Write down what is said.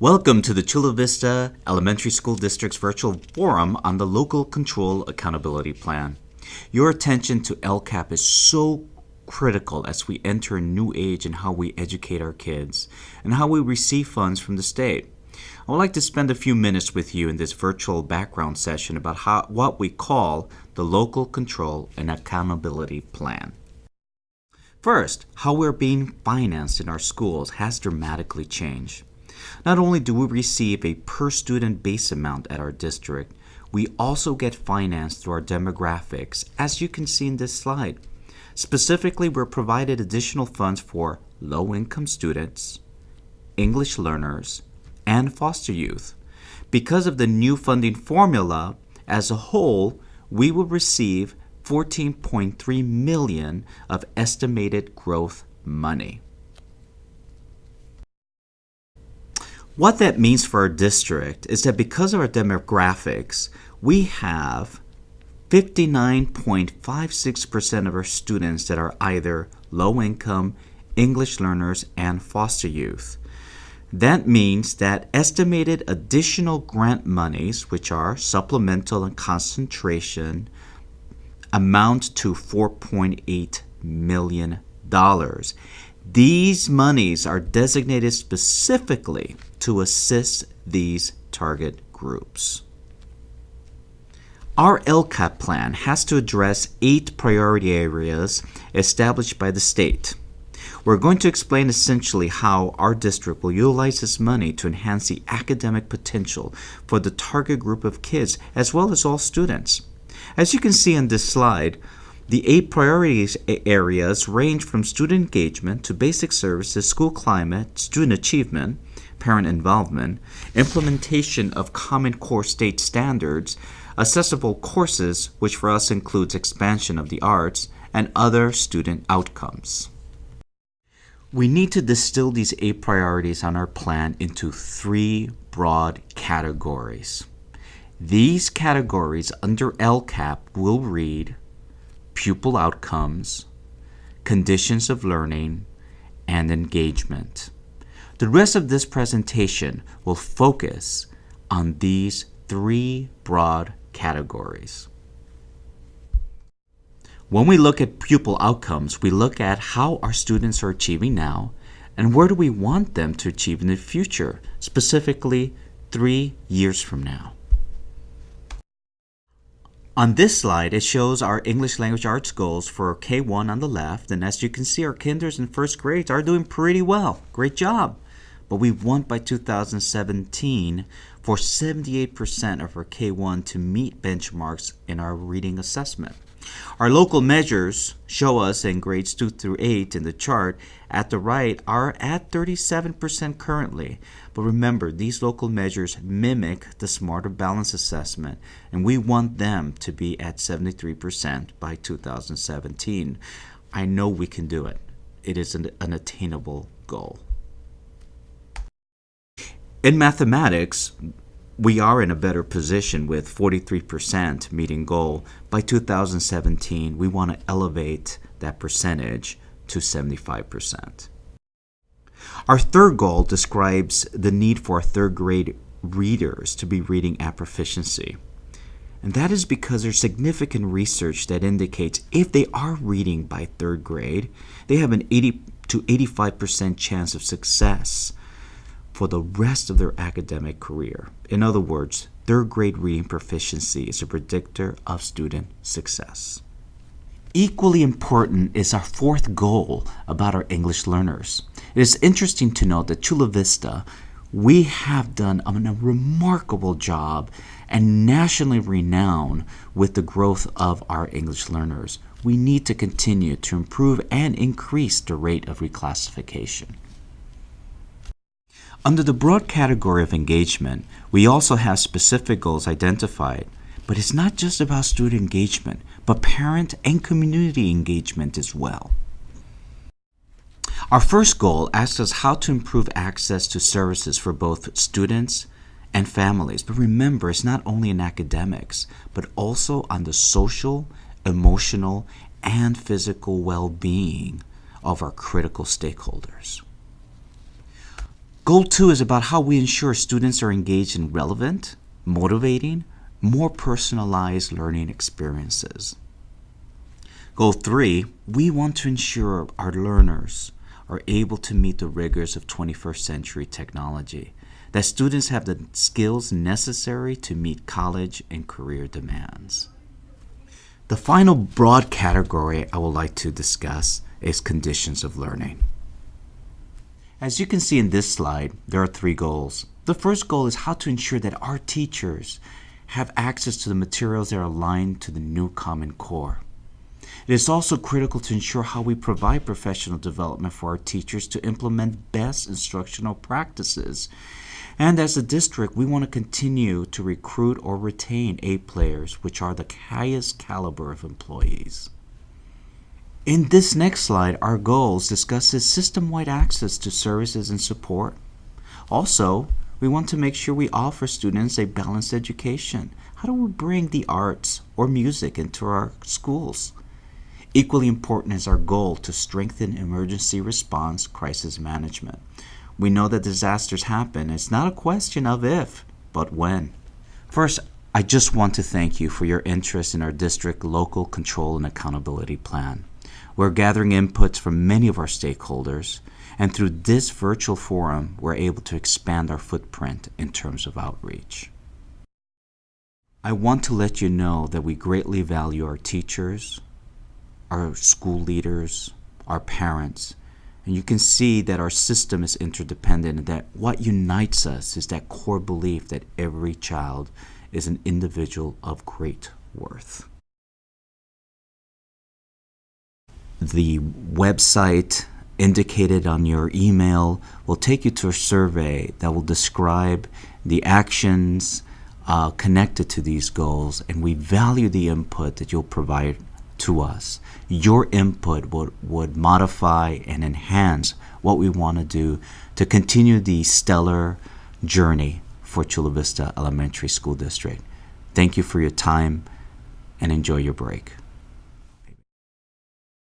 Welcome to the Chula Vista Elementary School District's virtual forum on the Local Control Accountability Plan. Your attention to Lcap is so critical as we enter a new age in how we educate our kids and how we receive funds from the state. I would like to spend a few minutes with you in this virtual background session about what we call the Local Control and Accountability Plan. First, how we're being financed in our schools has dramatically changed. Not only do we receive a per-student base amount at our district, we also get financed through our demographics, as you can see in this slide. Specifically, we're provided additional funds for low-income students, English learners, and foster youth. Because of the new funding formula, as a whole, we will receive $14.3 million of estimated growth money. What that means for our district is that because of our demographics, we have 59.56% of our students that are either low-income, English learners, and foster youth. That means that estimated additional grant monies, which are supplemental and concentration, amount to $4.8 million. These monies are designated specifically to assist these target groups. Our Lcap plan has to address 8 priority areas established by the state. We're going to explain essentially how our district will utilize this money to enhance the academic potential for the target group of kids as well as all students. As you can see on this slide, the 8 priorities areas range from student engagement to basic services, school climate, student achievement, parent involvement, implementation of Common Core state standards, accessible courses, which for us includes expansion of the arts, and other student outcomes. We need to distill these 8 priorities on our plan into 3 broad categories. These categories under Lcap will read pupil outcomes, conditions of learning, and engagement. The rest of this presentation will focus on these 3 broad categories. When we look at pupil outcomes, we look at how our students are achieving now and where do we want them to achieve in the future, specifically 3 years from now. On this slide, it shows our English language arts goals for K1 on the left, and as you can see, our kinders and first grades are doing pretty well. Great job. But we want by 2017 for 78% of our K1 to meet benchmarks in our reading assessment. Our local measures show us in grades 2 through 8 in the chart at the right are at 37% currently. But remember, these local measures mimic the Smarter Balance Assessment, and we want them to be at 73% by 2017. I know we can do it. It is an attainable goal. In mathematics, we are in a better position with 43% meeting goal. By 2017, we want to elevate that percentage to 75%. Our third goal describes the need for our third grade readers to be reading at proficiency. And that is because there's significant research that indicates if they are reading by third grade, they have an 80 to 85% chance of success for the rest of their academic career. In other words, third grade reading proficiency is a predictor of student success. Equally important is our fourth goal about our English learners. It is interesting to note that Chula Vista, we have done a remarkable job and nationally renowned with the growth of our English learners. We need to continue to improve and increase the rate of reclassification. Under the broad category of engagement, we also have specific goals identified, but it's not just about student engagement, but parent and community engagement as well. Our first goal asks us how to improve access to services for both students and families. But remember, it's not only in academics, but also on the social, emotional, and physical well-being of our critical stakeholders. Goal 2 is about how we ensure students are engaged in relevant, motivating, more personalized learning experiences. Goal 3, we want to ensure our learners are able to meet the rigors of 21st century technology, that students have the skills necessary to meet college and career demands. The final broad category I would like to discuss is conditions of learning. As you can see in this slide, there are 3 goals. The first goal is how to ensure that our teachers have access to the materials that are aligned to the new Common Core. It is also critical to ensure how we provide professional development for our teachers to implement best instructional practices. And as a district, we want to continue to recruit or retain A players, which are the highest caliber of employees. In this next slide, our goals discusses system-wide access to services and support. Also, we want to make sure we offer students a balanced education. How do we bring the arts or music into our schools? Equally important is our goal to strengthen emergency response crisis management. We know that disasters happen. It's not a question of if, but when. First, I just want to thank you for your interest in our district local control and accountability plan. We're gathering inputs from many of our stakeholders, and through this virtual forum, we're able to expand our footprint in terms of outreach. I want to let you know that we greatly value our teachers, our school leaders, our parents, and you can see that our system is interdependent and that what unites us is that core belief that every child is an individual of great worth. The website indicated on your email will take you to a survey that will describe the actions connected to these goals, and we value the input that you'll provide to us. Your input would modify and enhance what we want to do to continue the stellar journey for Chula Vista Elementary School District. Thank you for your time and enjoy your break.